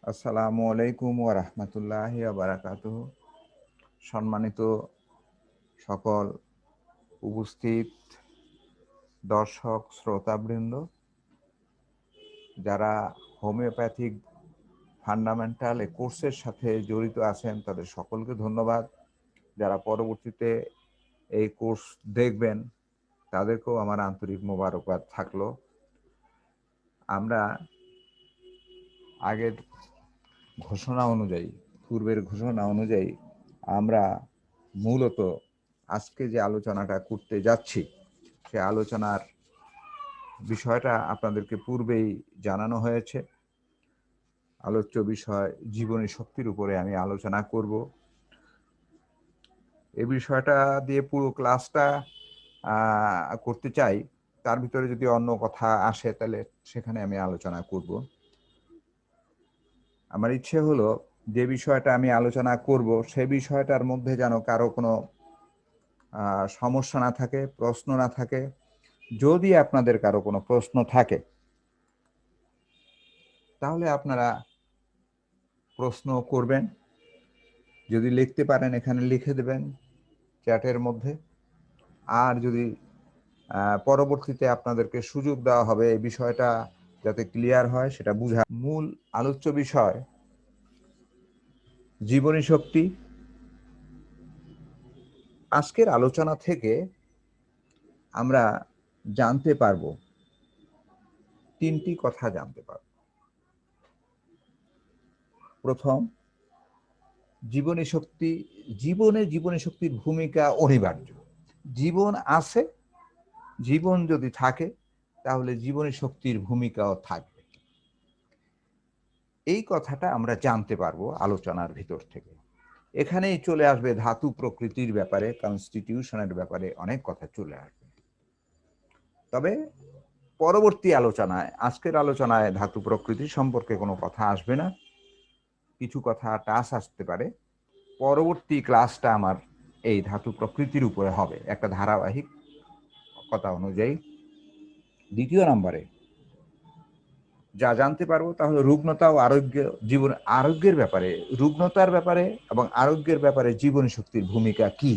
আসসালামু আলাইকুম ওয়া রাহমাতুল্লাহি ওয়া বারাকাতুহু। সম্মানিত সকল উপস্থিত দর্শক শ্রোতাবৃন্দ, যারা হোমিওপ্যাথিক ফান্ডামেন্টাল কোর্সের সাথে জড়িত আছেন তাদের সকলকে ধন্যবাদ। যারা পরবর্তীতে এই কোর্স দেখবেন তাদেরকেও আমার আন্তরিক মোবারকবাদ থাকলো। আমরা আগের ঘোষণা অনুযায়ী, পূর্বের ঘোষণা অনুযায়ী আমরা মূলত আজকে যে আলোচনাটা করতে যাচ্ছি সে আলোচনার বিষয়টা আপনাদেরকে পূর্বেই জানানো হয়েছে। আলোচ্য বিষয় জীবনী শক্তির উপরে আমি আলোচনা করব। এই বিষয়টা দিয়ে পুরো ক্লাসটা করতে চাই, তার ভিতরে যদি অন্য কথা আসে তাহলে সেখানে আমি আলোচনা করব। আমার ইচ্ছে হলো যে বিষয়টা আমি আলোচনা করব সে বিষয়টার মধ্যে যেন কারো কোনো সমস্যা না থাকে, প্রশ্ন না থাকে। যদি আপনাদের কারো কোনো প্রশ্ন থাকে তাহলে আপনারা প্রশ্ন করবেন, যদি লিখতে পারেন এখানে লিখে দেবেন চ্যাটের মধ্যে। আর যদি পরবর্তীতে আপনাদেরকে সুযোগ দেওয়া হবে এই বিষয়টা যাতে ক্লিয়ার হয় সেটা বুঝা। মূল আলোচ্য বিষয় জীবনী শক্তি। আজকের আলোচনা থেকে আমরা জানতে পারবো, তিনটি কথা জানতে পারব। প্রথম, জীবনী শক্তি, জীবনী শক্তির ভূমিকা অনিবার্য। জীবন আছে, জীবন যদি থাকে তাহলে জীবনী শক্তির ভূমিকাও থাকবে। এই কথাটা আমরা জানতে পারবো আলোচনার ভিতর থেকে। এখানেই চলে আসবে ধাতু প্রকৃতির ব্যাপারে, কনস্টিটিউশনের ব্যাপারে অনেক কথা চলে আসবে। তবে পরবর্তী আলোচনায়, আজকের আলোচনায় ধাতু প্রকৃতি সম্পর্কে কোনো কথা আসবে না, কিছু কথা টাচ আসতে পারে। পরবর্তী ক্লাসটা আমার এই ধাতু প্রকৃতির উপরে হবে একটা ধারাবাহিক কথা অনুযায়ী। দ্বিতীয় নম্বরে যা জানতে পারবো তা হলো রুগ্নতা ও আরোগ্য, জীবন আরোগ্যের ব্যাপারে, রুগ্নতার ব্যাপারে এবং আরোগ্যের ব্যাপারে জীবনী শক্তির ভূমিকা কি।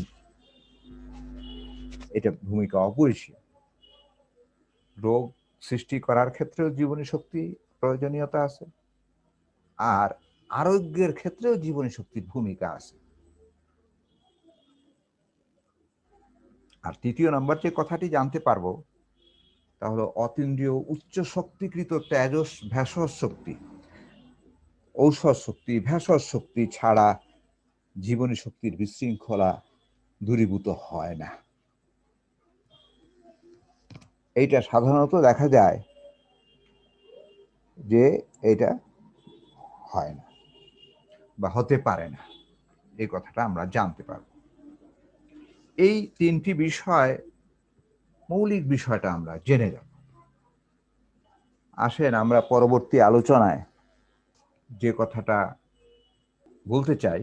এটা ভূমিকা অপরিসীম। রোগ সৃষ্টি করার ক্ষেত্রেও জীবনী শক্তি প্রয়োজনীয়তা আছে, আর আরোগ্যের ক্ষেত্রেও জীবনী শক্তির ভূমিকা আছে। আর তৃতীয় নম্বর যে কথাটি জানতে পারবো তা হলো অতীন্দ্রিয় উচ্চ শক্তিকৃত তেজস ভেষজ শক্তি, ঔষধ শক্তি, ভেষজ শক্তি ছাড়া জীবনী শক্তির বিশৃঙ্খলা দূরীভূত হয় না। এইটা সাধারণত দেখা যায় যে এটা হয় না বা হতে পারে না, এই কথাটা আমরা জানতে পারব। এই তিনটি বিষয়, মৌলিক বিষয়টা আমরা জেনে যাব। আসেন আমরা পরবর্তী আলোচনায় যে কথাটা বলতে চাই,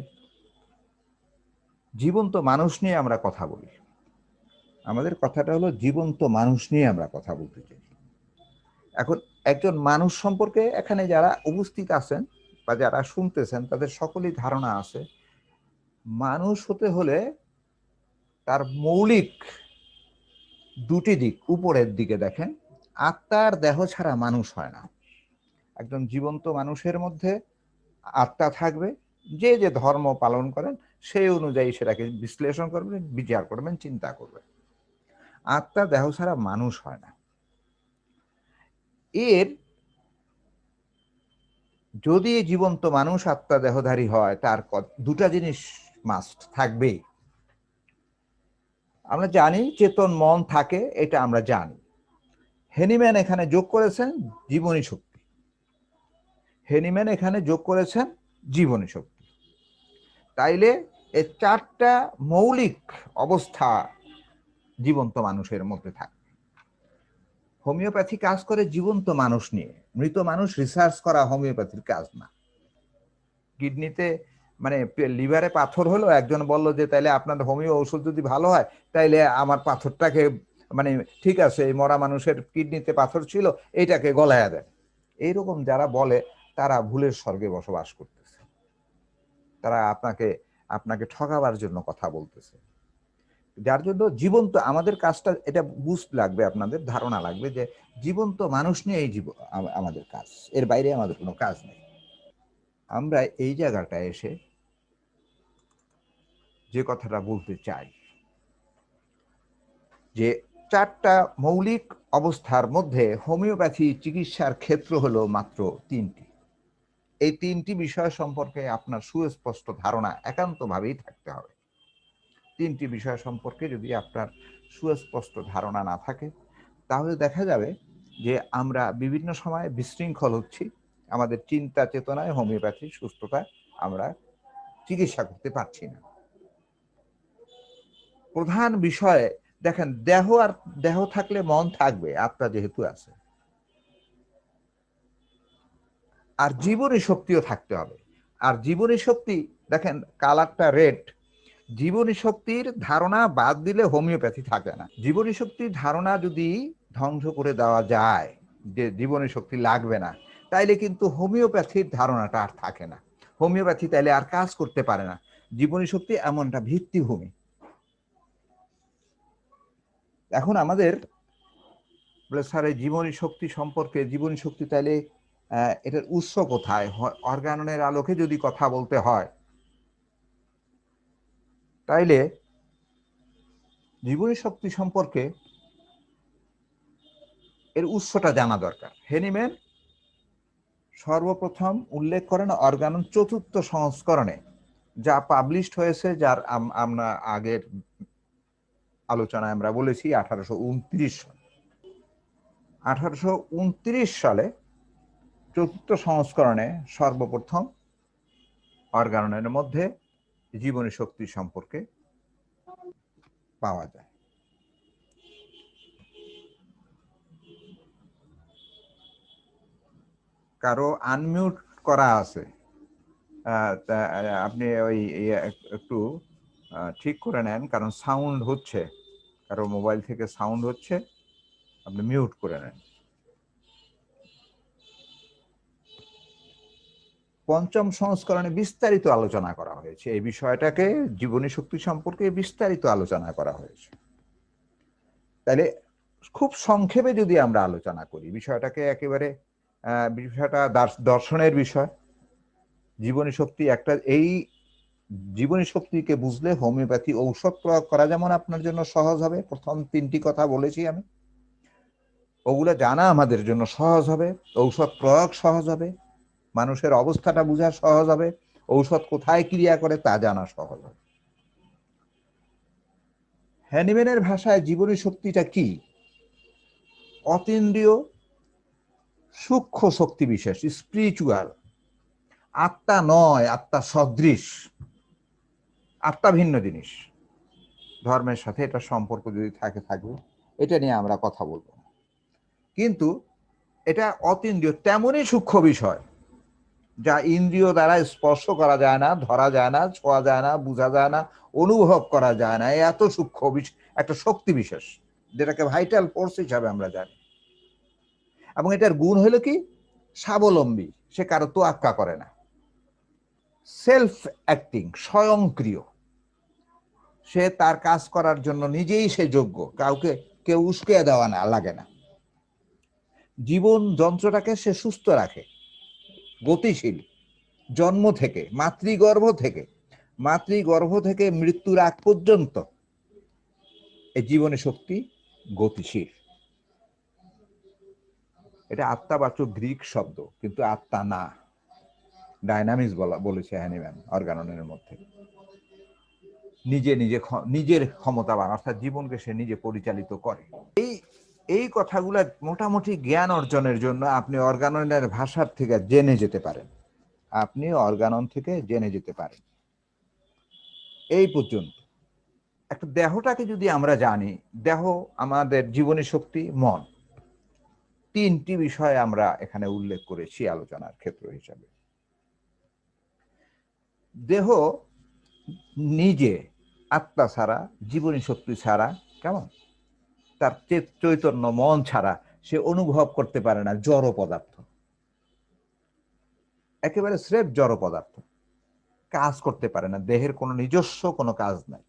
জীবন্ত মানুষ নিয়ে আমরা কথা বলি। আমাদের কথাটা হলো জীবন্ত মানুষ নিয়ে আমরা কথা বলতে চাই। এখন একজন মানুষ সম্পর্কে এখানে যারা উপস্থিত আছেন বা যারা শুনতেছেন তাদের সকলেই ধারণা আছে, মানুষ হতে হলে তার মৌলিক দুটি দিক, উপরের দিকে দেখেন, আত্মার দেহ ছাড়া মানুষ হয় না। একজন জীবন্ত মানুষের মধ্যে আত্মা থাকবে, যে যে ধর্ম পালন করেন সেই অনুযায়ী সেটাকে বিশ্লেষণ করবেন, বিচার করবেন, চিন্তা করবেন। আত্মা দেহ ছাড়া মানুষ হয় না। এর যদি জীবন্ত মানুষ আত্মা দেহধারী হয় তার দুটা জিনিস মাস্ট থাকবেই। আমরা জানি চেতন মন থাকে, এটা আমরা জানি। হেনিম্যান এখানে যোগ করেছেন জীবনী শক্তি, হেনিম্যান এখানে যোগ করেছেন জীবনী শক্তি। তাইলে এই চারটা মৌলিক অবস্থা জীবন্ত মানুষের মধ্যে থাকে। হোমিওপ্যাথি কাজ করে জীবন্ত মানুষ নিয়ে, মৃত মানুষ রিসার্চ করা হোমিওপ্যাথির কাজ না। কিডনিতে মানে লিভারে পাথর হলো, একজন বলল যে তাইলে আপনার হোমিও ওষুধ যদি ভালো হয় তাইলে আমার পাথরটাকে, মানে ঠিক আছে এই মরা মানুষের কিডনিতে পাথর ছিল এইটাকে গলায়া দেন। এইরকম যারা বলে তারা ভুলের স্বর্গে বসবাস করতেছে। তারা আপনাকে ঠকাবার জন্য কথা বলতেছে। যার জন্য জীবন্ত আমাদের কাজটা এটা বুঝতে লাগবে, আপনাদের ধারণা লাগবে যে জীবন্ত মানুষ নিয়ে এই আমাদের কাজ, এর বাইরে আমাদের কোনো কাজ নেই। আমরা এই জায়গাটায় এসে যে কথাটা বলতে চাই যে 4টা মৌলিক অবস্থার মধ্যে হোমিওপ্যাথি চিকিৎসার ক্ষেত্র হলো মাত্র 3টি। এই 3টি বিষয় সম্পর্কে আপনার সুস্পষ্ট ধারণা একান্তভাবেই থাকতে হবে। 3টি বিষয় সম্পর্কে যদি আপনার সুস্পষ্ট ধারণা না থাকে, তাহলে দেখা যাবে যে আমরা বিভিন্ন সময় বিশৃঙ্খল হচ্ছি, আমাদের চিন্তা চেতনায় হোমিওপ্যাথির সুস্থতা আমরা চিকিৎসা করতে পারছি না। প্রধান বিষয়ে দেখেন, দেহ থাকলে মন থাকবে, আত্মা যেহেতু আছে, আর জীবনী শক্তিও থাকতে হবে। আর জীবনী শক্তি দেখেন, কালারটা রেড। জীবনী শক্তির ধারণা বাদ দিলে হোমিওপ্যাথি থাকে না। জীবনী শক্তির ধারণা যদি ধ্বংস করে দেওয়া যায় যে জীবনী শক্তি লাগবে না, তাইলে কিন্তু হোমিওপ্যাথির ধারণাটা আর থাকে না। হোমিওপ্যাথি তাইলে আর কাজ করতে পারে না। জীবনী শক্তি এমনটা ভিত্তিভূমি। এখন আমাদের বলে স্যার এই জীবনী শক্তি সম্পর্কে, জীবনী শক্তি তাইলে এটার উৎস কোথায়? অর্গাননের আলোকে যদি কথা বলতে হয়, তাইলে জীবনী শক্তি সম্পর্কে এর উৎসটা জানা দরকার। হেনিম্যান সর্বপ্রথম উল্লেখ করেন অর্গানন 4র্থ সংস্করণে, যা পাবলিশড হয়েছে, যার আমরা আগের আলোচনায় আমরা বলেছি 1829 সালে। 1829 সালে 4র্থ সংস্করণে সর্বপ্রথম অর্গাননের মধ্যে জীবনী শক্তি সম্পর্কে পাওয়া যায়। কারো আনমিউট করা আছে, আপনি ওই একটু ঠিক করে নেন, কারণ সাউন্ড হচ্ছে, কারো মোবাইল থেকে সাউন্ড হচ্ছে, আপনি মিউট করে নেন। পঞ্চম সংস্করণে বিস্তারিত আলোচনা করা হয়েছে এই বিষয়টাকে, জীবনী শক্তি সম্পর্কে বিস্তারিত আলোচনা করা হয়েছে। তাহলে খুব সংক্ষেপে যদি আমরা আলোচনা করি বিষয়টাকে, একেবারে বিষয়টা দর্শনের বিষয়। জীবনী শক্তি একটা, এই জীবনী শক্তিকে বুঝলে হোমিওপ্যাথি ঔষধ প্রয়োগ করা যেমন আপনার জন্য সহজ হবে, প্রথম 3টি কথা বলেছি আমি, ওগুলো জানা আমাদের জন্য সহজ হবে, ঔষধ প্রয়োগ সহজ হবে, মানুষের অবস্থাটা বোঝা সহজ হবে, ঔষধ কোথায় ক্রিয়া করে তা জানা সহজ হবে। হ্যানিম্যানের ভাষায় জীবনী শক্তিটা কি? অতীন্দ্রিয় সূক্ষ্ম শক্তি বিশেষ, স্পিরিচুয়াল। আত্মা নয়, আত্মা সদৃশ, আত্মা ভিন্ন জিনিস। ধর্মের সাথে এটা সম্পর্ক যদি থাকবে, এটা নিয়ে আমরা কথা বলবো, কিন্তু এটা অতীন্দ্রিয়, তেমনই সূক্ষ্ম বিষয় যা ইন্দ্রিয় দ্বারা স্পর্শ করা যায় না, ধরা যায় না, ছোঁয়া যায় না, বোঝা যায় না, অনুভব করা যায় না। এত সূক্ষ্ম একটা শক্তি বিশেষ, যেটাকে ভাইটাল ফোর্স হিসাবে আমরা জানি। এবং এটার গুণ হলো কি? স্বাবলম্বী, সে কারো তোয়াক্কা করে না, সেলফ অ্যাক্টিং, স্বয়ংক্রিয়। সে তার কাজ করার জন্য নিজেই সে যোগ্য, কেউ উস্কে দেওয়া না লাগে না। জীবন যন্ত্রটাকে সে সুস্থ রাখে, গতিশীল, জন্ম থেকে, মাতৃগর্ভ থেকে মৃত্যুর আগ পর্যন্ত এই জীবনী শক্তি গতিশীল। এটা আত্মাবাচক গ্রিক শব্দ, কিন্তু আত্মা না, ডাইনামিক্স বলেছে হ্যানিম্যান অর্গাননের মধ্যে। নিজের ক্ষমতাবান, অর্থাৎ জীবনকে সে নিজে পরিচালিত করে। এই কথাগুলা মোটামুটি জ্ঞান অর্জনের জন্য আপনি অর্গাননের ভাষার থেকে জেনে যেতে পারেন, এই পর্যন্ত। একটা দেহটাকে যদি আমরা জানি, দেহ আমাদের জীবনী শক্তি, মন, 3টি বিষয় আমরা এখানে উল্লেখ করেছি আলোচনার ক্ষেত্র হিসাবে। দেহ নিজে আত্মা ছাড়া, জীবনী শক্তি ছাড়া, কেমন, তার চৈতন্য মন ছাড়া সে অনুভব করতে পারে না জড় পদার্থ। একেবারে স্রেফ জড় পদার্থ, কাজ করতে পারে না, দেহের কোনো নিজস্ব কোনো কাজ নাই,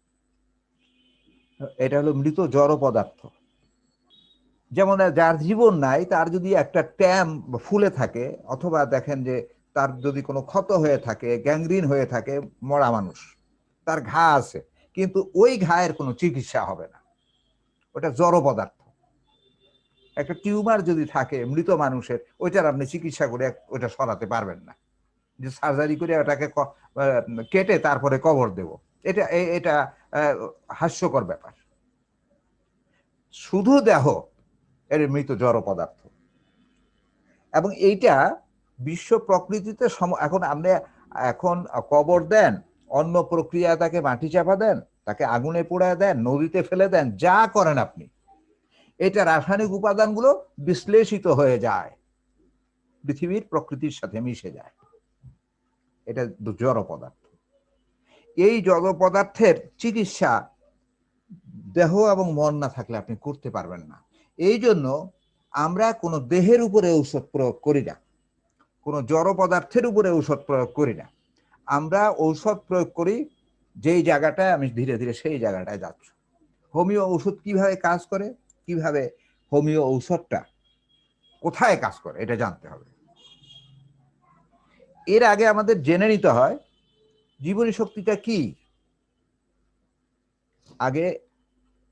এটা হলো মৃত জড় পদার্থ। যেমন যার জীবন নাই, তার যদি একটা ট্যাম ফুলে থাকে, অথবা দেখেন যে তার যদি কোনো ক্ষত হয়ে থাকে, গ্যাংগ্রিন হয়ে থাকে, মরা মানুষ, তার ঘা আছে, কিন্তু ওই ঘায়ের কোনো চিকিৎসা হবে না, ওটা জড় পদার্থ। একটা টিউমার যদি থাকে মৃত মানুষের, ওইটার আপনি চিকিৎসা করে ওইটা সরাতে পারবেন না, যে সার্জারি করে ওটাকে কেটে তারপরে কবর দেব, এটা এটা হাস্যকর ব্যাপার। শুধু দেহ এর মৃত জড় পদার্থ, এবং এইটা বিশ্ব প্রকৃতিতে এখন আপনি এখন কবর দেন, অন্য প্রক্রিয়া তাকে মাটি চাপা দেন, তাকে আগুনে পোড়ায় দেন, নদীতে ফেলে দেন, যা করেন আপনি, এটা রাসায়নিক উপাদানগুলো বিশ্লেষিত হয়ে যায়, পৃথিবীর প্রকৃতির সাথে মিশে যায়, এটা জড় পদার্থ। এই জড় পদার্থের চিকিৎসা দেহ এবং মন না থাকলে আপনি করতে পারবেন না। এই জন্য আমরা কোনো দেহের উপরে ঔষধ প্রয়োগ করি না, কোনো জড় পদার্থের উপরে ঔষধ প্রয়োগ করি না। আমরা ঔষধ প্রয়োগ করি যেই জায়গাটায়, আমি ধীরে ধীরে সেই জায়গাটায় যাচ্ছি। হোমিও ওষুধ কিভাবে কাজ করে, কিভাবে হোমিও ঔষধটা কোথায় কাজ করে, এটা জানতে হবে। এর আগে আমাদের জেনে নিতে হয় জীবনী শক্তিটা কি। আগে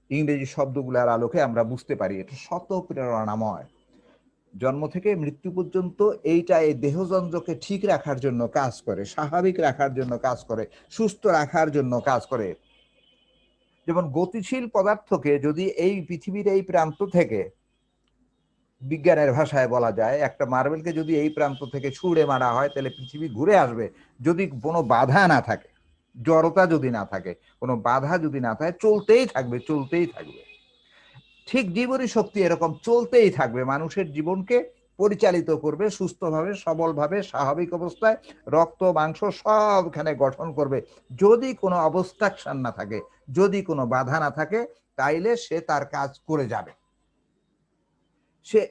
ইংরেজি শব্দগুলোর আলোকে আমরা বুঝতে পারি এটা শত প্রেরণাময়, জন্ম থেকে মৃত্যু পর্যন্ত এইটা এই দেহযন্ত্রকে ঠিক রাখার জন্য কাজ করে, স্বাভাবিক রাখার জন্য কাজ করে, সুস্থ রাখার জন্য কাজ করে। যেমন গতিশীল পদার্থকে যদি এই পৃথিবীর এই প্রান্ত থেকে, বিজ্ঞানের ভাষায় বলা যায়, একটা মার্বেলকে যদি এই প্রান্ত থেকে ছুঁড়ে মারা হয়, তাহলে পৃথিবী ঘুরে আসবে, যদি কোনো বাধা না থাকে, জড়তা যদি না থাকে, কোনো বাধা যদি না থাকে, চলতেই থাকবে, চলতেই থাকবে। ঠিক জীবনী শক্তি এরকম চলতেই থাকবে, মানুষের জীবনকে পরিচালিত করবে সুস্থভাবে, সবলভাবে, স্বাভাবিক অবস্থায়, রক্ত মাংস সবখানে গঠন করবে। যদি কোনো অবস্ট্রাকশন না থাকে, যদি কোনো বাধা না থাকে, তাইলে সে তার কাজ করে যাবে। সে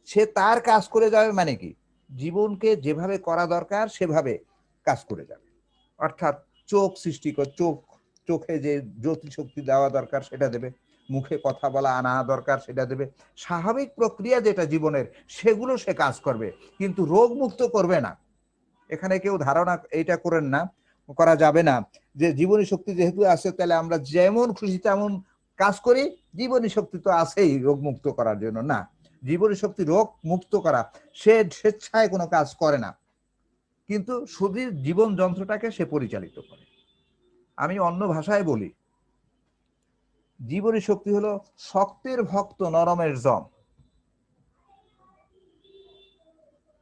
সে তার কাজ করে যাবে মানে কি, জীবনকে যেভাবে করা দরকার সেভাবে কাজ করে যাবে। অর্থাৎ চোখ সৃষ্টি করে, চোখে যে জ্যোতি শক্তি দেওয়া দরকার সেটা দেবে, মুখে কথা বলা আনা দরকার সেটা দেবে, স্বাভাবিক প্রক্রিয়া যেটা জীবনের সেগুলো সে কাজ করবে, কিন্তু রোগ মুক্ত করবে না। এখানে কেউ ধারণা এইটা করেন না, করা যাবে না যে জীবনী শক্তি যেহেতু আছে তাহলে আমরা যেমন খুশি তেমন কাজ করি, জীবনী শক্তি তো আছেই রোগ মুক্ত করার জন্য। না, জীবনী শক্তি রোগ মুক্ত করা, সে স্বেচ্ছায় কোনো কাজ করে না, কিন্তু শুধু জীবন যন্ত্রটাকে সে পরিচালিত করে। আমি অন্য ভাষায় বলি, জীবনী শক্তি হলো শক্তের ভক্ত নরমের জম,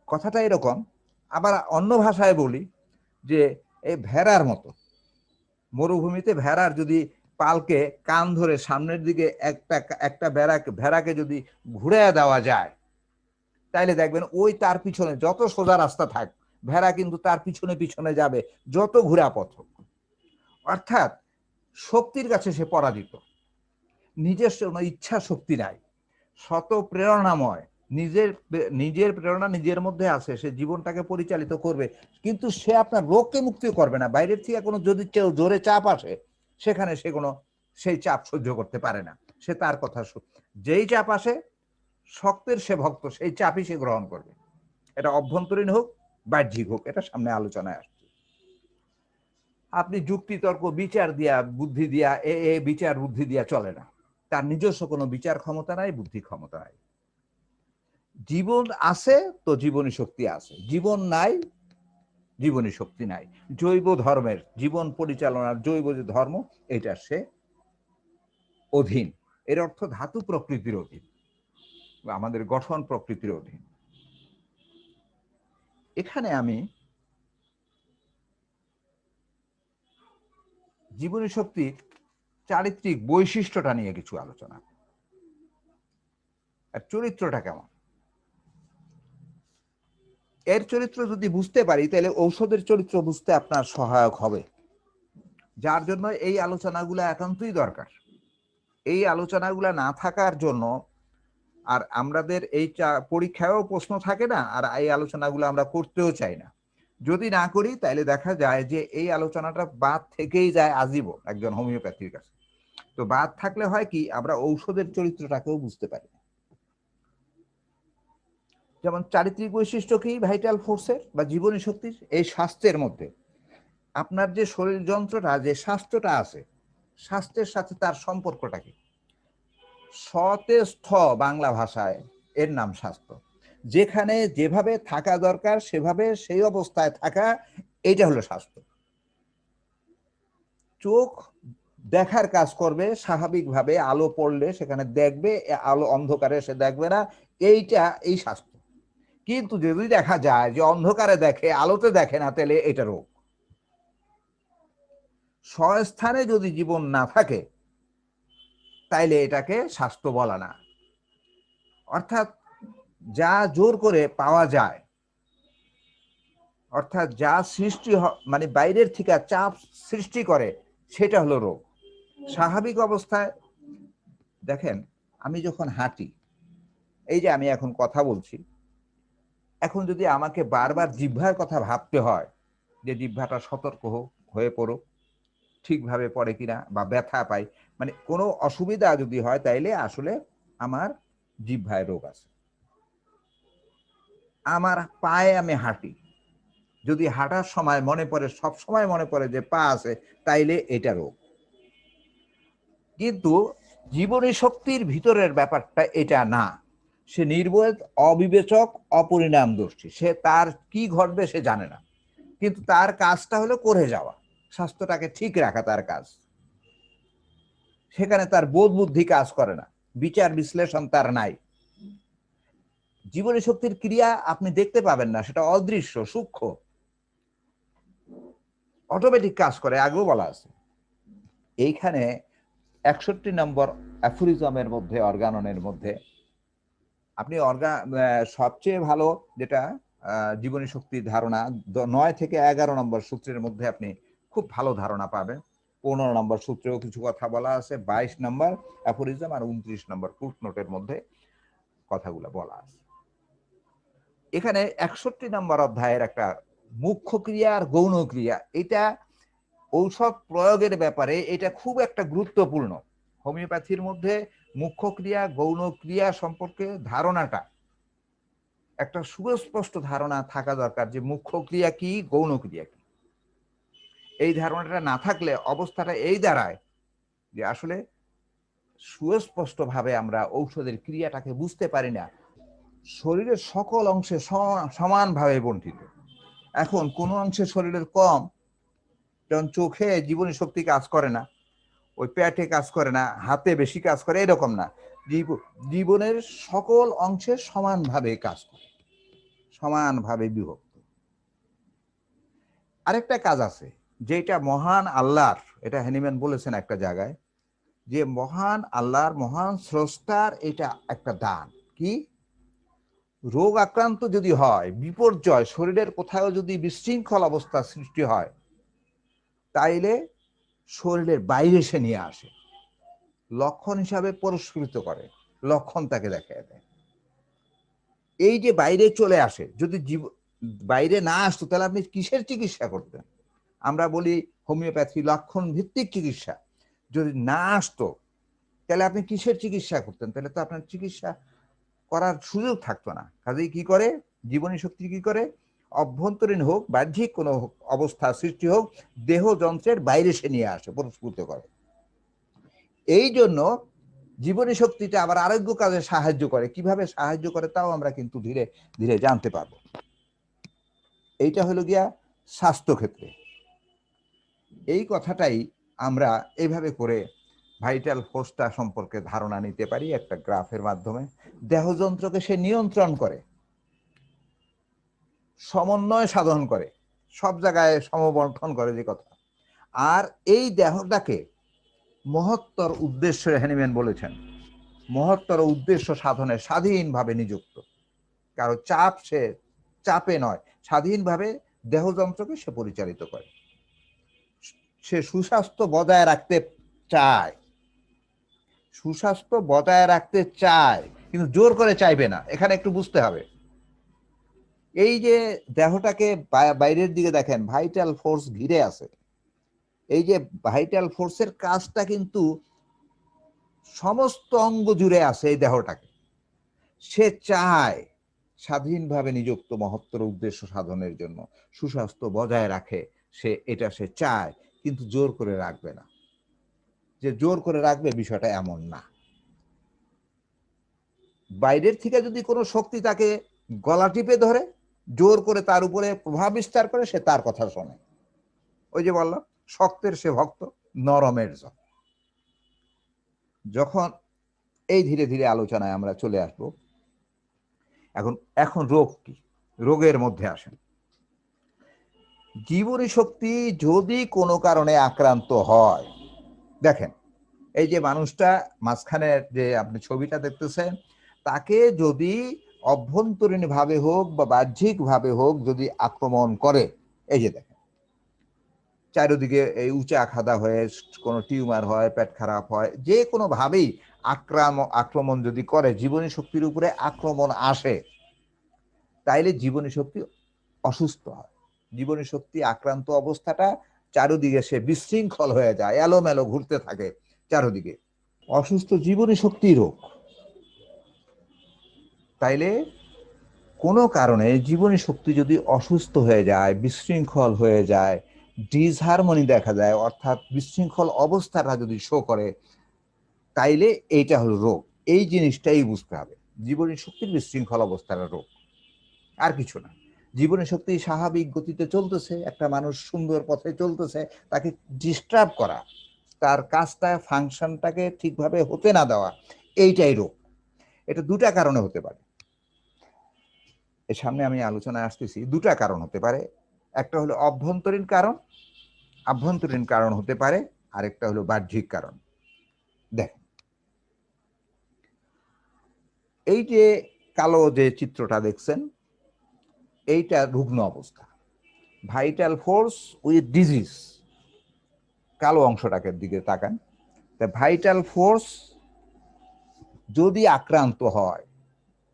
কথাটা এরকম। আবার অন্য ভাষায় বলি যে এই ভেড়ার মতো, মরুভূমিতে ভেড়ার যদি পালকে কান ধরে সামনের দিকে একটা একটা ভেড়াকে যদি ঘুরে দেওয়া যায়, তাইলে দেখবেন ওই তার পিছনে যত সোজা রাস্তা থাক, ভেড়া কিন্তু তার পিছনে পিছনে যাবে, যত ঘোরা পথ। অর্থাৎ শক্তির কাছে সে পরাজিত, নিজস্ব ইচ্ছা শক্তি নাই, শত প্রেরণাময়, নিজের প্রেরণা নিজের মধ্যে আছে, সে জীবনটাকে পরিচালিত করবে, কিন্তু সে আপনার রোগকে মুক্তি করবে না। বাইরের থেকে কোনো যদি কেউ জোরে চাপ আসে, সেখানে সে কোনো সেই চাপ সহ্য করতে পারে না, সে তার কথা যেই চাপ আসে, শক্তের সে ভক্ত, সেই চাপই সে গ্রহণ করবে, এটা অভ্যন্তরীণ হোক বাহ্যিক হোক, এটা সামনে আলোচনায় আসছে। আপনি যুক্তি তর্ক বিচার দিয়া, বুদ্ধি দিয়া, বিচার বুদ্ধি দিয়া চলে না, তার নিজস্ব কোনো বিচার ক্ষমতা নাই, বুদ্ধি ক্ষমতা নাই। জীবন আছে তো জীবনী শক্তি আছে, জীবন নাই, জীবনী শক্তি নাই। জৈব ধর্মের জীবন পরিচালনার জৈব যে ধর্ম, এটা সে অধীন। এর অর্থ ধাতু প্রকৃতির অধীন, আমাদের গঠন প্রকৃতির অধীন। এখানে আমি জীবনী শক্তির চারিত্রিক বৈশিষ্ট্যটা নিয়ে কিছু আলোচনা, আর চরিত্রটা কেমন, এর চরিত্র যদি বুঝতে পারি, তাহলে ঔষধের চরিত্র বুঝতে আপনার সহায়ক হবে, যার জন্য এই আলোচনাগুলো একান্তই দরকার। এই আলোচনাগুলো না থাকার জন্য আর আমাদের এই পরীক্ষায়ও প্রশ্ন থাকে না, আর এই আলোচনাগুলো আমরা করতেও চাই না। যদি না করি তাহলে দেখা যায় যে এই আলোচনাটা বাদ থেকেই যায় আজীবন একজন হোমিওপ্যাথির কাছে। তো বাদ থাকলে হয় কি, আমরা ঔষধের চরিত্রটাকেও বুঝতে পারি। যেমন চারিত্রিক বৈশিষ্ট্য কি ভাইটাল ফোর্সের বা জীবনী শক্তির, এই স্বাস্থ্যের মধ্যে আপনার যে শরীর যন্ত্রটা, যে স্বাস্থ্যটা আছে, স্বাস্থ্যের সাথে তার সম্পর্কটা কি? সতেস্থ বাংলা ভাষায় এর নাম স্বাস্থ্য। যেখানে যেভাবে থাকা দরকার সেভাবে সেই অবস্থায় থাকা, এইটা হলো স্বাস্থ্য। চোখ দেখার কাজ করবে স্বাভাবিকভাবে, আলো পড়লে সেখানে দেখবে, আলো অন্ধকারে সে দেখবে না, এইটা এই স্বাস্থ্য। কিন্তু যদি দেখা যায় যে অন্ধকারে দেখে আলোতে দেখে না, তাহলে এটা রোগ। স্বস্থানে যদি জীবন না থাকে তাইলে এটাকে স্বাস্থ্য বলা না। অর্থাৎ যা জোর করে পাওয়া যায়, অর্থাৎ যা সৃষ্টি মানে বাইরের থেকে চাপ সৃষ্টি করে, সেটা হলো রোগ। স্বাভাবিক অবস্থায় দেখেন, আমি যখন হাঁটি, এই যে আমি এখন কথা বলছি, এখন যদি আমাকে বারবার জিহ্বার কথা ভাবতে হয় যে জিহ্বাটা সতর্ক হয়ে পড়ুক, ঠিকভাবে পড়ে কিনা, বা ব্যথা পাই, মানে কোনো অসুবিধা যদি হয়, তাইলে আসলে আমার জিহ্বায় রোগ আছে। আমার পায়ে আমি হাঁটি, যদি হাঁটার সময় মনে পড়ে, সব সময় মনে পড়ে যে পা আছে, তাইলে এটা রোগ। কিন্তু জীবনী শক্তির ভিতরের ব্যাপারটা এটা না। সে নির্বোধ, অবিবেচক, অপরিণামদর্শী। সে তার কি ঘটবে সে জানে না, কিন্তু তার কাজটা হলো করে যাওয়া, স্বাস্থ্যটাকে ঠিক রাখা তার কাজ। সেখানে তার বোধ বুদ্ধি কাজ করে না, বিচার বিশ্লেষণ তার নাই। জীবনী শক্তির ক্রিয়া আপনি দেখতে পাবেন না, সেটা অদৃশ্য, সূক্ষ্ম, অটোমেটিক কাজ করে, আগেও বলা আছে। এইখানে 61 নম্বর অ্যাফোরিজমের মধ্যে, অর্গাননের মধ্যে আপনি সবচেয়ে ভালো যেটা জীবনী শক্তির ধারণা 9 থেকে 11 নম্বর সূত্রের মধ্যে আপনি খুব ভালো ধারণা পাবেন। 15 নম্বর সূত্রেও কিছু কথা বলা আছে, 22 নম্বর অ্যাফোরিজম আর 29 নম্বর ফুটনোটের মধ্যে কথাগুলো বলা আছে। এখানে 61 নম্বর অধ্যায়ের একটা মুখ্য ক্রিয়া আর গৌণ ক্রিয়া, এটা ঔষধ প্রয়োগের ব্যাপারে এটা খুব একটা গুরুত্বপূর্ণ। হোমিওপ্যাথির মধ্যে মুখ্য ক্রিয়া গৌণ ক্রিয়া সম্পর্কে ধারণাটা, একটা সুস্পষ্ট ধারণা থাকা দরকার যে মুখ্য ক্রিয়া কি, গৌণ ক্রিয়া কি। এই ধারণাটা না থাকলে অবস্থাটা এই দাঁড়ায় যে আসলে সুস্পষ্টভাবে আমরা ঔষধের ক্রিয়াটাকে বুঝতে পারি না। শরীরের সকল অংশে সমানভাবে বন্টিত। এখন কোনো অংশে শরীরের কম, যেমন চোখে জীবনী শক্তি কাজ করে না, ওই পেটে কাজ করে না, হাতে বেশি কাজ করে, এরকম না। জীবনের সকল অংশে সমানভাবে কাজ করে, সমানভাবে বিভক্ত। আরেকটা কাজ আছে যেটা মহান আল্লাহর, এটা হ্যানিম্যান বলেছেন একটা জায়গায়, যে মহান আল্লাহর, মহান স্রষ্টার এটা একটা দান। কি? রোগ আক্রান্ত যদি হয়, বিপর্যয়, শরীরের কোথাও যদি বিশৃঙ্খল অবস্থা সৃষ্টি হয়, তাইলে শরীরের বাইরে সে নিয়ে আসে, লক্ষণ হিসাবে পুরস্কৃত করে, লক্ষণ তাকে দেখায় দেয়। এই যে বাইরে চলে আসে, যদি বাইরে না আসতো তাহলে আপনি কিসের চিকিৎসা করতেন? আমরা বলি হোমিওপ্যাথি লক্ষণ ভিত্তিক চিকিৎসা। যদি না আসতো তাহলে আপনি কিসের চিকিৎসা করতেন? তাহলে তো আপনার চিকিৎসা করার সুযোগ থাকতো না। কাজেই কি করে জীবনী শক্তি, কি করে অভ্যন্তরীণ হোক বাহ্যিক কোনো অবস্থা সৃষ্টি হোক, দেহ যন্ত্রের বাইরে সে নিয়ে আসে, পুরস্কৃত করে। এই জন্য জীবনী শক্তিটা আবার আরোগ্য কাজে সাহায্য করে। কিভাবে সাহায্য করে তাও আমরা কিন্তু ধীরে ধীরে জানতে পারবো। এইটা হলো গিয়া স্বাস্থ্য ক্ষেত্রে। এই কথাটাই আমরা এইভাবে করে ভাইটাল ফোর্সটা সম্পর্কে ধারণা নিতে পারি একটা গ্রাফের মাধ্যমে। দেহযন্ত্রকে সে নিয়ন্ত্রণ করে, সমন্বয় সাধন করে, সব জায়গায় সমবন্টন করে, যে কথা। আর এই দেহটাকে মহত্তর উদ্দেশ্যে হ্যানিম্যান বলেছেন, মহত্তর উদ্দেশ্য সাধনে স্বাধীনভাবে নিযুক্ত। কারো চাপে নয়, স্বাধীনভাবে দেহযন্ত্রকে সে পরিচালিত করে। সে সুস্বাস্থ্য বজায় রাখতে চায়, সুস্বাস্থ্য বজায় রাখতে চায়, কিন্তু জোর করে চাইবে না। এখানে একটু বুঝতে হবে, এই যে দেহটাকে বাইরের দিকে দেখেন, ভাইটাল ফোর্স ঘিরে আছে। এই যে ভাইটাল ফোর্সের কাজটা কিন্তু সমস্ত অঙ্গ জুড়ে আছে এই দেহটাকে। সে চায় স্বাধীনভাবে নিযুক্ত মহত্তর উদ্দেশ্য সাধনের জন্য সুস্বাস্থ্য বজায় রাখে, সে চায়, কিন্তু জোর করে রাখবে না। যে জোর করে রাখবে বিষয়টা এমন না। বাইরের থেকে যদি কোনো শক্তি তাকে গলা টিপে ধরে জোর করে তার উপরে প্রভাব বিস্তার করে, সে তার কথা শোনে। ওই যে বললাম, শক্তের সে ভক্ত, নরমের জন। যখন এই ধীরে ধীরে আলোচনায় আমরা চলে আসবো, এখন রোগ কি, রোগের মধ্যে আসেন। জীবনী শক্তি যদি কোনো কারণে আক্রান্ত হয়, দেখেন এই যে মানুষটা মাঝখানের যে আপনি ছবিটা দেখতেছেন, তাকে যদি অভ্যন্তরীণ ভাবে হোক বা বাহ্যিক ভাবে হোক যদি আক্রমণ করে, এই যে দেখেন চারিদিকে এই উঁচা খাদা হয়ে কোনো টিউমার হয়, পেট খারাপ হয়, যে কোনো ভাবেই আক্রমণ যদি করে, জীবনী শক্তির উপরে আক্রমণ আসে, তাইলে জীবনী শক্তি অসুস্থ হয়। জীবনী শক্তি আক্রান্ত অবস্থাটা চারিদিকে সে বিশৃঙ্খল হয়ে যায়, এলোমেলো ঘুরতে থাকে চারিদিকে, অসুস্থ জীবনী শক্তি রোগ। তাইলে কোনো কারণে জীবনী শক্তি যদি অসুস্থ হয়ে যায়, বিশৃঙ্খল হয়ে যায়, ডিসহারমোনি দেখা যায়, অর্থাৎ বিশৃঙ্খল অবস্থাটা যদি শো করে, তাইলে এইটা হলো রোগ। এই জিনিসটাই বুঝতে হবে, জীবনী শক্তির বিশৃঙ্খল অবস্থাটা রোগ, আর কিছু না। জীবনী শক্তি স্বাভাবিক গতিতে চলতেছে, একটা মানুষ সুন্দর পথে চলতেছে, তাকে ডিস্টার্ব করা, তার কাজটা ফাংশনটাকে ঠিকভাবে হতে না দেওয়া, এইটাই রোগ। এটা দুটা কারণে হতে পারে। এর সামনে আমি আলোচনায় আসতেছি, দুটা কারণ হতে পারে। একটা হলো অভ্যন্তরীণ কারণ হতে পারে, আরেকটা হলো বাহ্যিক কারণ। দেখেন এই যে কালো যে চিত্রটা দেখছেন, এইটা রুগ্ন অবস্থা, ভাইটাল ফোর্স উইথ ডিজিজ। কালো অংশটাকে দিকে তাকান, ভাইটাল ফোর্স যদি আক্রান্ত হয়,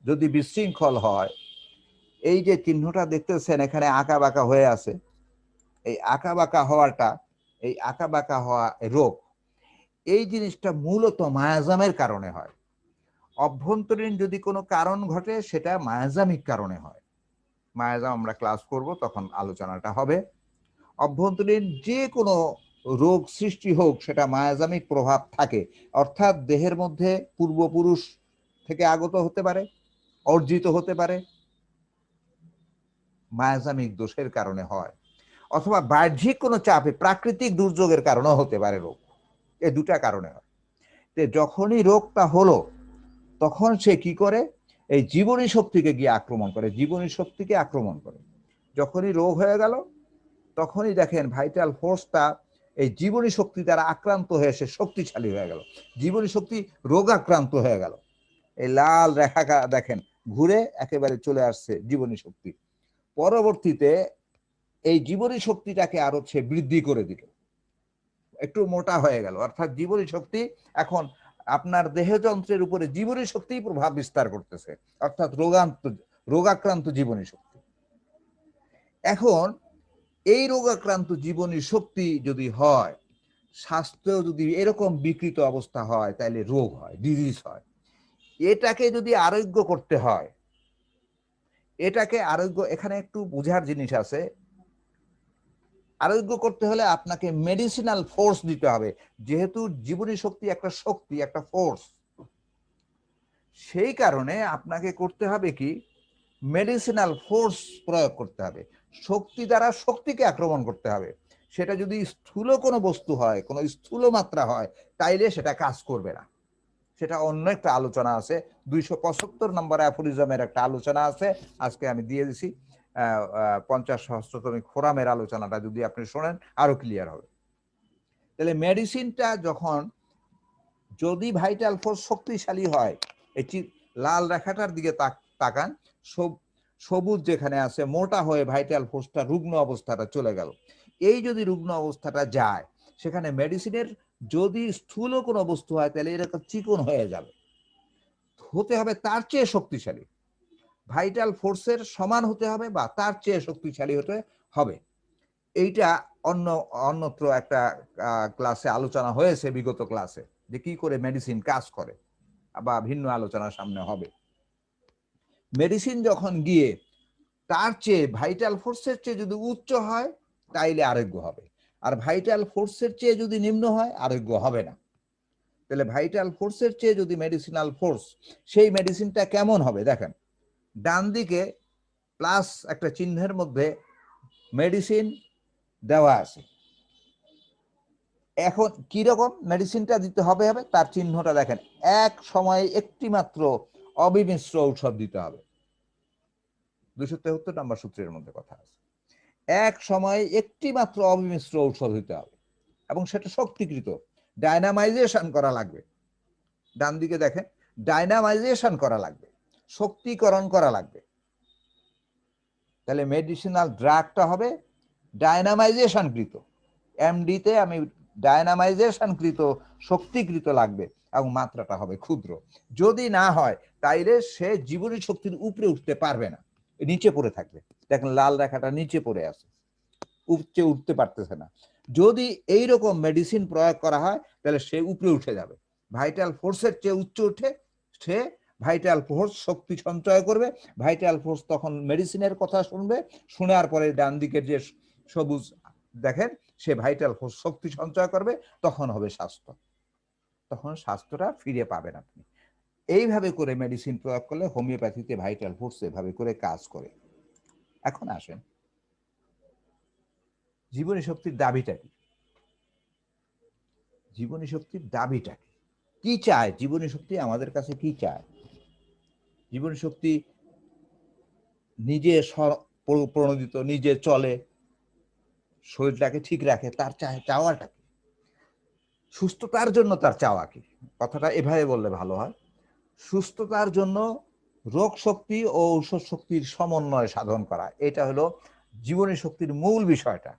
যদি বিশৃঙ্খল হয়, এই যে চিহ্নটা দেখতেছেন এখানে আঁকা বাঁকা হয়ে আছে, এই আঁকা বাঁকা হওয়াটা, এই আঁকা বাঁকা হওয়া রোগ, এই জিনিসটা মূলত মায়াজামের কারণে হয়। অভ্যন্তরীণ যদি কোনো কারণ ঘটে, সেটা মায়াজামিক কারণে হয়। মায়াজাম আমরা ক্লাস করব, তখন আলোচনাটা হবে। অভ্যন্তরীণ যে কোনো রোগ সৃষ্টি হোক, সেটা মায়াজামিক প্রভাব থাকে, অর্থাৎ দেহের মধ্যে পূর্বপুরুষ থেকে আগত হতে পারে, অর্জিত হতে পারে, মায়াজামিক দোষের কারণে হয়, অথবা বাহ্যিক কোনো চাপে, প্রাকৃতিক দুর্যোগের কারণেও হতে পারে রোগ। এই দুটা কারণে হয়। যখনই রোগটা হলো, তখন সে কি করে, এই জীবনী শক্তিকে গিয়ে আক্রমণ করে, জীবনী শক্তিকে আক্রমণ করে। যখনই রোগ হয়ে গেল, তখনই দেখেন ভাইটাল ফোর্সটা এই জীবনী শক্তি দ্বারা আক্রান্ত হয়ে সে শক্তিশালী হয়ে গেল, জীবনী শক্তি রোগ আক্রান্ত হয়ে গেল। এই লাল রেখা দেখেন ঘুরে একেবারে চলে আসছে জীবনী শক্তি। পরবর্তীতে এই জীবনী শক্তিটাকে আরো সে বৃদ্ধি করে দিল, একটু মোটা হয়ে গেল, অর্থাৎ জীবনী শক্তি এখন আপনার দেহযন্ত্রের উপরে জীবনী শক্তি প্রভাব বিস্তার করতেছে, অর্থাৎ রোগাক্রান্ত জীবনী শক্তি। এখন এই রোগাক্রান্ত জীবনী শক্তি যদি হয়, স্বাস্থ্য যদি এরকম বিকৃত অবস্থা হয়, তাহলে রোগ হয়, ডিজিজ হয়। এটাকে যদি আরোগ্য করতে হয়, এটাকে আরোগ্য, এখানে একটু বোঝার জিনিস আছে। আরোগ্য করতে হলে আপনাকে মেডিসিনাল ফোর্স দিতে হবে, যেহেতু জীবনী শক্তি একটা ফোর্স, সেই কারণে আপনাকে করতে হবে কি, মেডিসিনাল ফোর্স প্রয়োগ করতে হবে, শক্তি দ্বারা শক্তিকে আক্রমণ করতে হবে। সেটা যদি স্থূল কোনো বস্তু হয়, কোনো স্থূল মাত্রা হয়, তাইলে সেটা কাজ করবে না। সেটা অন্য একটা আলোচনা আছে, 275 নম্বর অ্যাফোরিজমের একটা আলোচনা আছে, আজকে আমি দিয়ে দিছি। 50 সহস্রতম খোরামের আলোচনাটা যদি আপনি শোনেন, আরো ক্লিয়ার হবে। তাহলে মেডিসিনটা যখন, যদি ভাইটাল ফোর্স শক্তিশালী হয়, এটি লাল রেখাটার দিকে তাকান, সবুজ যেখানে আছে মোটা হয়ে ভাইটাল ফোর্সটা রুগ্ন অবস্থাটা চলে গেল। এই যদি রুগ্ন অবস্থাটা যায়, সেখানে মেডিসিনের যদি স্থূল কোনো বস্তু হয়, তাহলে এরকম চিকন হয়ে যাবে, হতে হবে তার চেয়ে শক্তিশালী। ভাইটাল ফোর্সের সমান হতে হবে বা তার চেয়ে শক্তিশালী হতে হবে। এইটা অন্যত্র একটা ক্লাসে আলোচনা হয়েছে, বিগত ক্লাসে, যে কি করে মেডিসিন কাজ করে, বা ভিন্ন আলোচনা সামনে হবে। মেডিসিন যখন গিয়ে তার চেয়ে ভাইটাল ফোর্সের চেয়ে যদি উচ্চ হয় তাইলে আরোগ্য হবে, আর ভাইটাল ফোর্সের চেয়ে যদি নিম্ন হয় আরোগ্য হবে না। তাহলে ভাইটাল ফোর্সের চেয়ে যদি মেডিসিনাল ফোর্স, সেই মেডিসিনটা কেমন হবে দেখেন, ডান দিকে প্লাস একটা চিহ্নের মধ্যে মেডিসিন দেওয়া আছে। এখন কি রকম মেডিসিনটা দিতে হবে তার চিহ্নটা দেখেন, এক সময়ে একটি মাত্র অবিমিশ্র ঔষধ দিতে হবে। 273 নম্বর সূত্রের মধ্যে কথা আছে, এক সময়ে একটি মাত্র অবিমিশ্র ঔষধ দিতে হবে, এবং সেটা শক্তিকৃত, ডায়নামাইজেশন করা লাগবে। ডান দিকে দেখেন, ডায়নামাইজেশন করা লাগবে, শক্তিকরণ করা লাগবে। তাহলে মেডিসিনাল ড্রাগটা হবে ডায়নামাইজেশন কৃত, এমডিতে আমি ডায়নামাইজেশন কৃত, শক্তিকৃত লাগবে, এবং মাত্রাটা হবে ক্ষুদ্র। যদি না হয় তাইলে সে জীবনী শক্তির উপরে উঠতে পারবে না, নিচে পড়ে থাকবে। দেখেন লাল রেখাটা নিচে পড়ে আছে, উঠতে পারতেছে না। যদি এইরকম মেডিসিন প্রয়োগ করা হয় তাহলে সে উপরে উঠে যাবে, ভাইটাল ফোর্সের চেয়ে উচ্চ উঠে সে ভাইটাল ফোর্স শক্তি সঞ্চয় করবে। ভাইটাল ফোর্স তখন মেডিসিনের কথা শুনবে, শোনার পরে ডান দিকের যে সবুজ দেখেন, সে ভাইটাল ফোর্স শক্তি সঞ্চয় করবে, তখন হবে স্বাস্থ্য, তখন স্বাস্থ্যটা ফিরে পাবেন আপনি। এইভাবে করে মেডিসিন প্রয়োগ করলে হোমিওপ্যাথিতে ভাইটাল ফোর্স এভাবে করে কাজ করে। এখন আসেন জীবনী শক্তির দাবিটা কি? জীবনী শক্তির দাবিটা কি, কি চায় জীবনী শক্তি আমাদের কাছে, কি চায়? জীবনী শক্তি নিজে প্রণোদিত, নিজে চলে, শরীরটাকে ঠিক রাখে, তার চাওয়াটা কি? সুস্থতার জন্য তার চাওয়া কি? কথাটা এভাবে বললে ভালো হয়। সুস্থতার জন্য রোগ শক্তি ও ঔষধ শক্তির সমন্বয় সাধন করা, এটা হলো জীবনী শক্তির মূল বিষয়টা।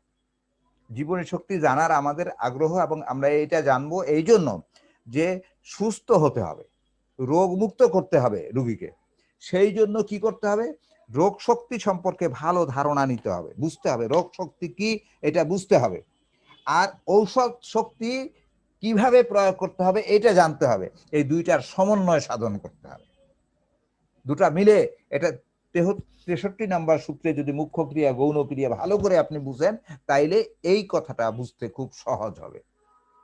জীবনী শক্তি জানার আমাদের আগ্রহ, এবং আমরা এটা জানবো এই জন্য যে সুস্থ হতে হবে, রোগ মুক্ত করতে হবে রোগীকে। সেই জন্য কি করতে হবে? রোগ শক্তি সম্পর্কে ভালো ধারণা নিতে হবে, বুঝতে হবে রোগ শক্তি কি, এটা বুঝতে হবে। আর ঔষধ শক্তি কিভাবে প্রয়োগ করতে হবে এটা জানতে হবে। এই দুইটার সমন্বয় সাধন করতে হবে, দুটা মিলে এটা 63 নাম্বার সূত্রে যদি মুখ্য ক্রিয়া গৌণ ক্রিয়া ভালো করে আপনি বুঝেন, তাইলে এই কথাটা বুঝতে খুব সহজ হবে,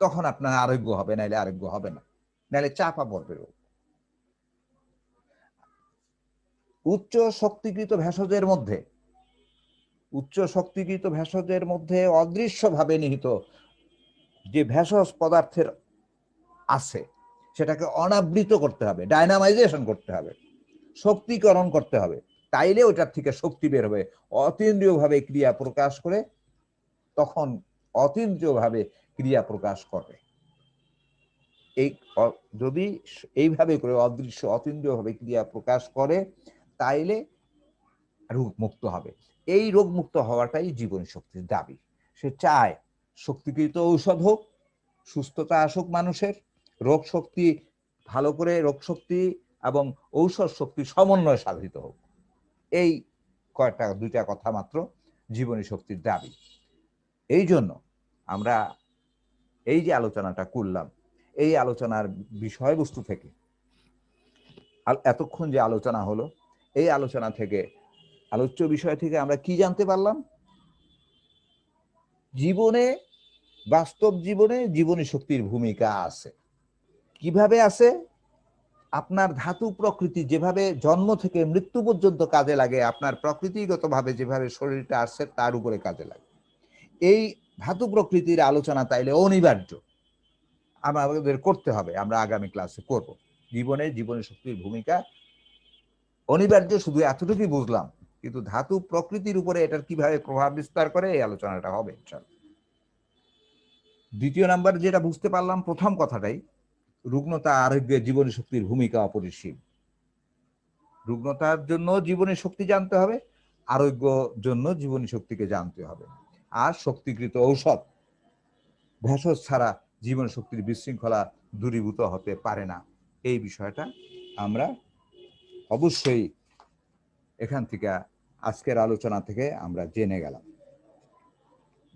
তখন আপনার আরোগ্য হবে, নাইলে আরোগ্য হবে না, নাইলে চাপা পড়বে রোগ। উচ্চ শক্তিকৃত ভেষজের মধ্যে, উচ্চ শক্তিকৃত ভেষজের মধ্যে অদৃশ্যভাবে নিহিত যে ভেষজ পদার্থের আছে সেটাকে অনাবৃত করতে হবে, ডায়নামাইজেশন করতে হবে, শক্তিকরণ করতে হবে, তাইলে ওটার থেকে শক্তি বের হবে। অতীন্দ্রিয়ভাবে ক্রিয়া প্রকাশ করে, তখন অতীন্দ্রিয়ভাবে ক্রিয়া প্রকাশ করবে। এই যদি এইভাবে করে অদৃশ্য অতীন্দ্রিয়ভাবে ক্রিয়া প্রকাশ করে, তাইলে রোগ মুক্ত হবে। এই রোগ মুক্ত হওয়াটাই জীবনী শক্তির দাবি। সে চায় শক্তিকৃত ঔষধ হোক, সুস্থতা আসুক মানুষের, রোগ শক্তি ভালো করে, রোগ শক্তি এবং ঔষধ শক্তি সমন্বয় সাধিত হোক। এই দুইটা কথা মাত্র জীবনী শক্তির দাবি। এই জন্য আমরা এই যে আলোচনাটা করলাম, এই আলোচনার বিষয়বস্তু থেকে, এতক্ষণ যে আলোচনা হলো, এই আলোচনা থেকে, আলোচ্য বিষয় থেকে আমরা কি জানতে পারলাম? জীবনে, বাস্তব জীবনে জীবনী শক্তির ভূমিকা আছে। কিভাবে আছে? আপনার ধাতু প্রকৃতি যেভাবে জন্ম থেকে মৃত্যু পর্যন্ত কাজে লাগে, আপনার প্রকৃতিগতভাবে যেভাবে শরীরটা আসছে তার উপরে কাজে লাগে। এই ধাতু প্রকৃতির আলোচনা তাইলে অনিবার্য, আমাদের করতে হবে, আমরা আগামী ক্লাসে করব। জীবনে জীবনী শক্তির ভূমিকা অনিবার্য, শুধু এতটুকুই বুঝলাম, কিন্তু ধাতু প্রকৃতির উপরে এটার কিভাবে প্রভাব বিস্তার করে এই আলোচনাটা হবে। দ্বিতীয় নাম্বার যেটা বুঝতে পারলাম, প্রথম কথাটাই, রুগ্নতা আরোগ্যে জীবনী শক্তির ভূমিকা অপরিসীম। রুগ্নতার জন্য জীবনী শক্তি জানতে হবে, আরোগ্য জন্য জীবনী শক্তিকে জানতে হবে। আর শক্তিকৃত ঔষধ ভেষজ ছাড়া জীবন শক্তির বিশৃঙ্খলা দূরীভূত হতে পারে না। এই বিষয়টা আমরা অবশ্যই এখান থেকে আজকের আলোচনা থেকে আমরা জেনে গেলাম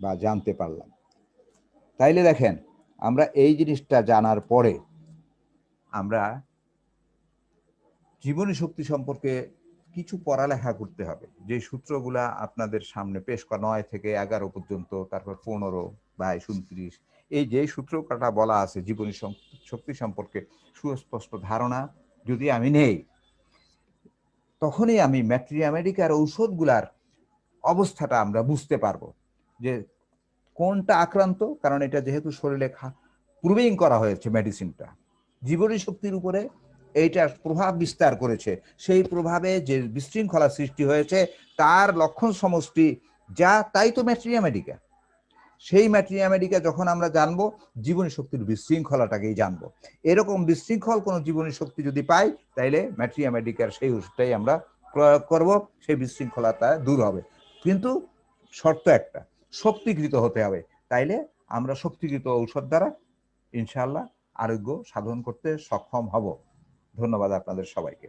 বা জানতে পারলাম। তাইলে দেখেন, আমরা এই জিনিসটা জানার পরে আমরা জীবনী শক্তি সম্পর্কে কিছু পড়ালেখা করতে হবে। যে সূত্রগুলা আপনাদের সামনে পেশ করা 9 থেকে 11 পর্যন্ত, তারপর 15, 22, 29, এই যে সূত্রটা বলা আছে জীবনী শক্তি সম্পর্কে সুস্পষ্ট ধারণা যদি আমি নেই, তখনই আমি ম্যাট্রিয়া মেডিকার ঔষধগুলার অবস্থাটা আমরা বুঝতে পারবো যে কোনটা আক্রান্ত। কারণ এটা যেহেতু শরীরে প্রুভিং করা হয়েছে, মেডিসিনটা জীবনী শক্তির উপরে এইটার প্রভাব বিস্তার করেছে, সেই প্রভাবে যে বিশৃঙ্খলা সৃষ্টি হয়েছে তার লক্ষণ সমষ্টি যা, তাই তো ম্যাট্রিয়া মেডিকা। সেই ম্যাট্রিয়া মেডিকা যখন আমরা জানবো, জীবনী শক্তির বিশৃঙ্খলাটাকেই জানবো। এরকম বিশৃঙ্খল কোনো জীবনী শক্তি যদি পাই, তাইলে ম্যাট্রিয়া মেডিকার সেই ওষুধটাই আমরা প্রয়োগ করব, সেই বিশৃঙ্খলাটা দূর হবে। কিন্তু শর্ত একটা, শক্তিকৃত হতে হবে। তাইলে আমরা শক্তিকৃত ঔষধ দ্বারা ইনশাআল্লাহ আরোগ্য সাধন করতে সক্ষম হব। ধন্যবাদ আপনাদের সবাইকে।